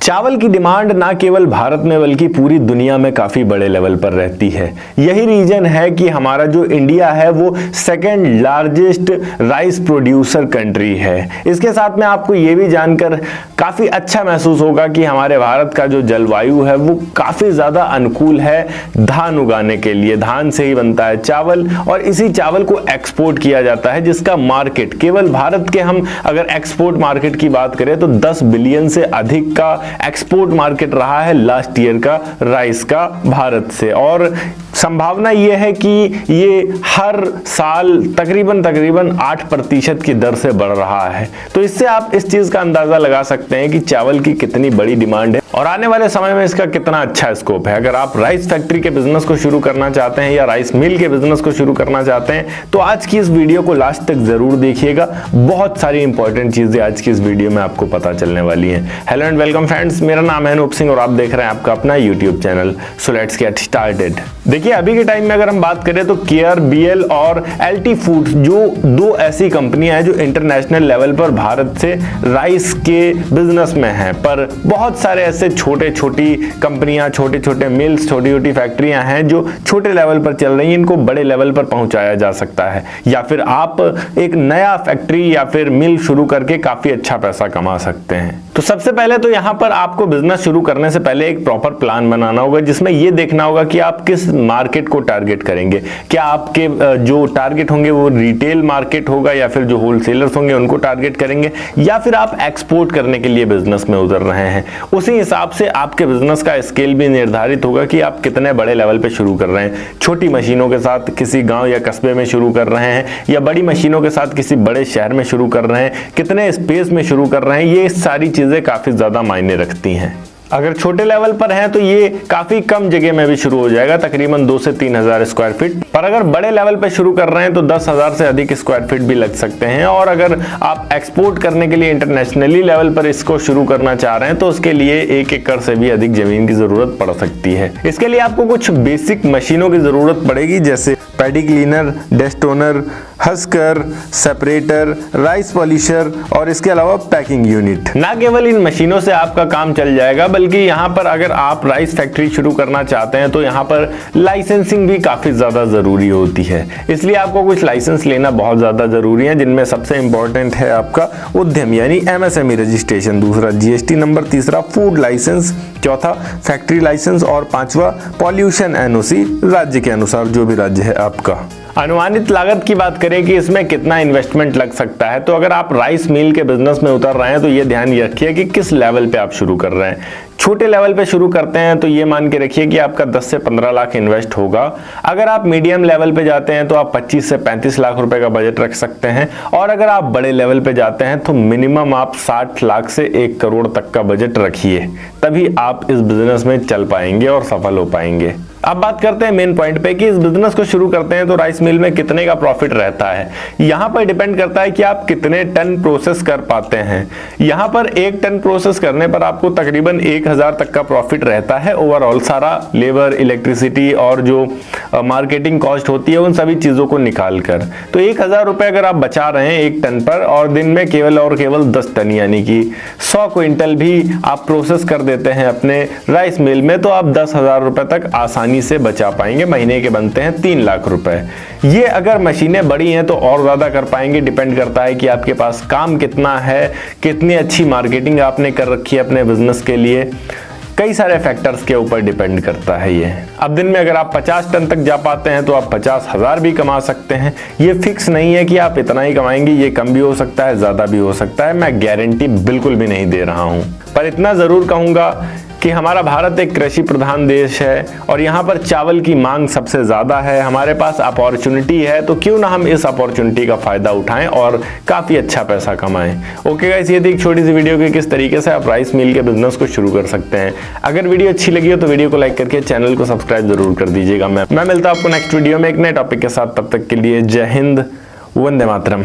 चावल की डिमांड ना केवल भारत में बल्कि पूरी दुनिया में काफी बड़े लेवल पर रहती है। यही रीजन है कि हमारा जो इंडिया है वो second largest rice producer country है। इसके साथ में आपको ये भी जानकर काफी अच्छा महसूस होगा कि हमारे भारत का जो जलवायु है वो काफी ज्यादा अनुकूल है धान उगाने के लिए। धान से ही बनता है चावल और इसी चावल को एक्सपोर्ट किया जाता है, जिसका मार्केट केवल भारत के हम अगर एक्सपोर्ट मार्केट की बात करें तो 10 बिलियन से अधिक का एक्सपोर्ट मार्केट रहा है लास्ट ईयर का राइस का भारत से। और संभावना यह है कि ये हर साल तकरीबन 8% की दर से बढ़ रहा है। तो इससे आप इस चीज का अंदाजा लगा सकते हैं कि चावल की कितनी बड़ी डिमांड है और आने वाले समय में इसका कितना अच्छा स्कोप है। अगर आप राइस फैक्ट्री के बिजनेस को शुरू करना चाहते हैं या राइस मिल के बिजनेस को शुरू करना चाहते हैं तो आज की इस वीडियो को लास्ट तक जरूर देखिएगा। बहुत सारी इंपॉर्टेंट चीजें आज की इस वीडियो में आपको पता चलने वाली हैं। हेलो एंड वेलकम फ्रेंड्स, मेरा नाम है अनूप सिंह और आप देख रहे हैं आपका अपना YouTube channel. So let's get started. देखिए अभी के टाइम में अगर हम बात करें तो केयर, बीएल और एलटी फूड्स जो दो ऐसी कंपनियां हैं जो इंटरनेशनल लेवल पर भारत से राइस के बिजनेस में हैं, पर बहुत सारे ऐसे छोटे छोटी कंपनियां, छोटे छोटे मिल्स, छोटी छोटी फैक्ट्रियां हैं जो छोटे लेवल पर चल रही हैं। इनको बड़े लेवल पर पहुंचाया जा सकता है या फिर आप एक नया फैक्ट्री या फिर मिल शुरू करके काफी अच्छा पैसा कमा सकते हैं। तो सबसे पहले तो यहाँ पर आपको बिजनेस शुरू करने से पहले एक प्रॉपर प्लान बनाना होगा, जिसमें यह देखना होगा कि आप किस मार्केट को टारगेट करेंगे। क्या आपके जो टारगेट होंगे वो रिटेल मार्केट होगा या फिर जो होलसेलर्स होंगे उनको टारगेट करेंगे या फिर आप एक्सपोर्ट करने के लिए बिजनेस में उतर रहे हैं। उसी हिसाब से आपके बिजनेस का स्केल भी निर्धारित होगा कि आप कितने बड़े लेवल पे शुरू कर रहे हैं। छोटी मशीनों के साथ किसी गांव या कस्बे में शुरू कर रहे हैं या बड़ी मशीनों के साथ किसी बड़े शहर में शुरू कर रहे हैं, कितने स्पेस में शुरू कर रहे हैं, ये सारी चीजें काफी ज्यादा मायने रखती हैं। अगर छोटे लेवल पर है तो ये काफी कम जगह में भी शुरू हो जाएगा, तकरीबन 2 से 3 हजार स्क्वायर फीट। पर अगर बड़े लेवल पर शुरू कर रहे हैं तो 10,000 से अधिक स्क्वायर फीट भी लग सकते हैं। और अगर आप एक्सपोर्ट करने के लिए इंटरनेशनली लेवल पर इसको शुरू करना चाह रहे हैं तो उसके लिए 1 एकड़ से भी अधिक जमीन की जरूरत पड़ सकती है। इसके लिए आपको कुछ बेसिक मशीनों की जरूरत पड़ेगी, जैसे paddy cleaner, destoner, husker, separator, rice polisher और इसके अलावा पैकिंग यूनिट। ना केवल इन मशीनों से आपका काम चल जाएगा बल्कि यहाँ पर अगर आप राइस फैक्ट्री शुरू करना चाहते हैं तो यहाँ पर लाइसेंसिंग भी काफी ज्यादा जरूरी होती है। इसलिए आपको कुछ लाइसेंस लेना बहुत ज्यादा जरूरी है, जिनमें सबसे इंपॉर्टेंट है आपका उद्यम यानी एमएसएमई रजिस्ट्रेशन, दूसरा जीएसटी नंबर, तीसरा फूड लाइसेंस, चौथा फैक्ट्री लाइसेंस और पांचवा पॉल्यूशन एनओसी राज्य के अनुसार, जो भी राज्य है आपका। अनुमानित लागत की बात करें कि इसमें कितना इन्वेस्टमेंट लग सकता है, तो अगर आप राइस मिल के बिजनेस में उतर रहे हैं तो ये ध्यान रखिए कि किस लेवल पे आप शुरू कर रहे हैं। छोटे लेवल पे शुरू करते हैं तो ये मान के रखिए कि आपका 10 से 15 लाख इन्वेस्ट होगा। अगर आप मीडियम लेवल पे जाते हैं तो आप 25 से 35 लाख रुपए का बजट रख सकते हैं और अगर आप बड़े लेवल पे जाते हैं तो मिनिमम आप 60 लाख से 1 करोड़ तक का बजट रखिए, तभी आप इस बिजनेस में चल पाएंगे और सफल हो पाएंगे। अब बात करते हैं मेन पॉइंट पे कि इस बिजनेस को शुरू करते हैं तो राइस मिल में कितने का प्रॉफिट रहता है। यहाँ पर डिपेंड करता है कि आप कितने टन प्रोसेस कर पाते हैं। यहाँ पर 1 टन प्रोसेस करने पर आपको तकरीबन 1000 तक का प्रॉफिट रहता है ओवरऑल, सारा लेबर, इलेक्ट्रिसिटी और जो मार्केटिंग कॉस्ट होती है उन सभी चीजों को निकाल कर। तो 1000 रुपए अगर आप बचा रहे हैं 1 टन पर और दिन में केवल 10 टन यानी कि 100 क्विंटल भी आप प्रोसेस कर देते हैं अपने राइस मिल में तो आप 10,000 रुपए तक आसानी से बचा पाएंगे। महीने के बनते हैं 3 लाख रुपए। ये अगर मशीनें बड़ी हैं तो और ज्यादा कर पाएंगे। डिपेंड करता है कि आपके पास काम कितना है, कितनी अच्छी मार्केटिंग आपने कर रखी है अपने बिजनेस के लिए, कई सारे फैक्टर्स के ऊपर डिपेंड करता है ये। अब दिन में अगर आप 50 टन तक जा पाते हैं तो आप 50,000 भी कमा सकते हैं। ये फिक्स नहीं है कि आप इतना ही कमाएंगे, ये कम भी हो सकता है, ज्यादा भी हो सकता है। मैं गारंटी बिल्कुल भी नहीं दे रहा हूं, पर इतना जरूर कहूंगा कि हमारा भारत एक कृषि प्रधान देश है और यहाँ पर चावल की मांग सबसे ज्यादा है। हमारे पास अपॉर्चुनिटी है तो क्यों ना हम इस अपॉर्चुनिटी का फायदा उठाएं और काफी अच्छा पैसा कमाएं। ओके गाइस, ये थी एक छोटी सी वीडियो कि किस तरीके से आप राइस मिल के बिजनेस को शुरू कर सकते हैं। अगर वीडियो अच्छी लगी हो तो वीडियो को लाइक करके चैनल को सब्सक्राइब जरूर कर दीजिएगा। मैं मिलता हूं आपको नेक्स्ट वीडियो में एक नए टॉपिक के साथ। तब तक के लिए जय हिंद, वंदे मातरम।